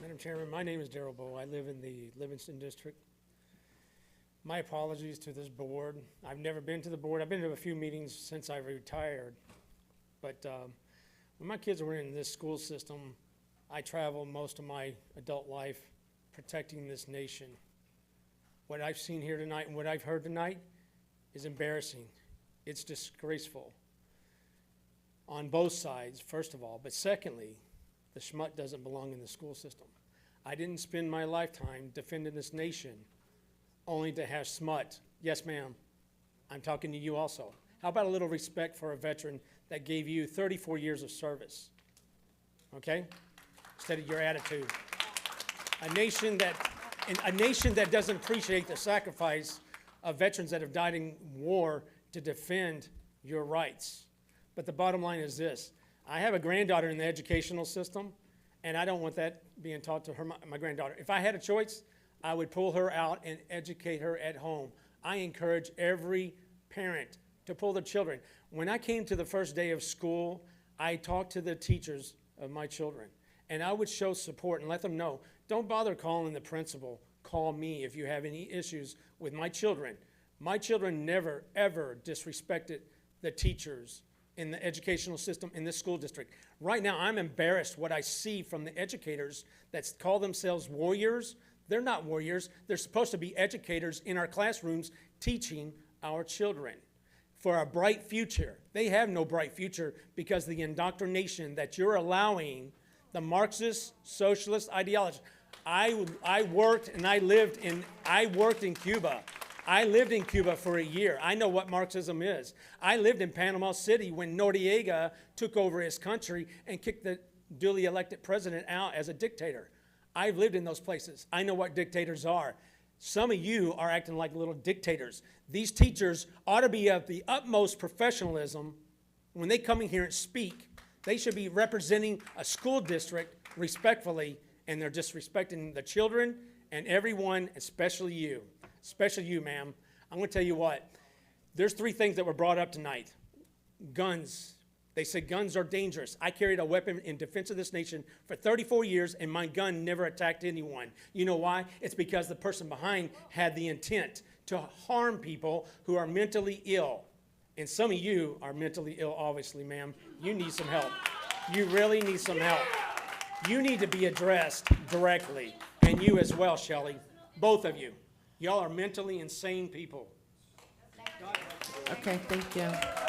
Madam Chairman, my name is Darrell Bowe. I live in the Livingston District. My apologies to this board. I've never been to the board. I've been to a few meetings since I retired. But when my kids were in this school system, I traveled most of my adult life protecting this nation. What I've seen here tonight and what I've heard tonight is embarrassing. It's disgraceful on both sides, first of all. But secondly, the schmutt doesn't belong in the school system. I didn't spend my lifetime defending this nation only to have smut. Yes, ma'am, I'm talking to you also. How about a little respect for a veteran that gave you 34 years of service, okay? Instead of your attitude. A nation that doesn't appreciate the sacrifice of veterans that have died in war to defend your rights. But the bottom line is this. I have a granddaughter in the educational system, and I don't want that being taught to her, my granddaughter. If I had a choice, I would pull her out and educate her at home. I encourage every parent to pull their children. When I came to the first day of school, I talked to the teachers of my children, and I would show support and let them know, don't bother calling the principal. Call me if you have any issues with my children. My children never, ever disrespected the teachers in the educational system in this school district. Right now, I'm embarrassed what I see from the educators that call themselves warriors. They're not warriors. They're supposed to be educators in our classrooms teaching our children for a bright future. They have no bright future because the indoctrination that you're allowing, the Marxist, socialist ideology. I worked in Cuba. I lived in Cuba for a year. I know what Marxism is. I lived in Panama City when Noriega took over his country and kicked the duly elected president out as a dictator. I've lived in those places. I know what dictators are. Some of you are acting like little dictators. These teachers ought to be of the utmost professionalism. When they come in here and speak, they should be representing a school district respectfully, and they're disrespecting the children and everyone, especially you. Especially you, ma'am. I'm going to tell you what. There's 3 things that were brought up tonight. Guns. They said guns are dangerous. I carried a weapon in defense of this nation for 34 years, and my gun never attacked anyone. You know why? It's because the person behind had the intent to harm people who are mentally ill. And some of you are mentally ill, obviously, ma'am. You need some help. You really need some help. You need to be addressed directly. And you as well, Shelley. Both of you. Y'all are mentally insane people. Okay, thank you.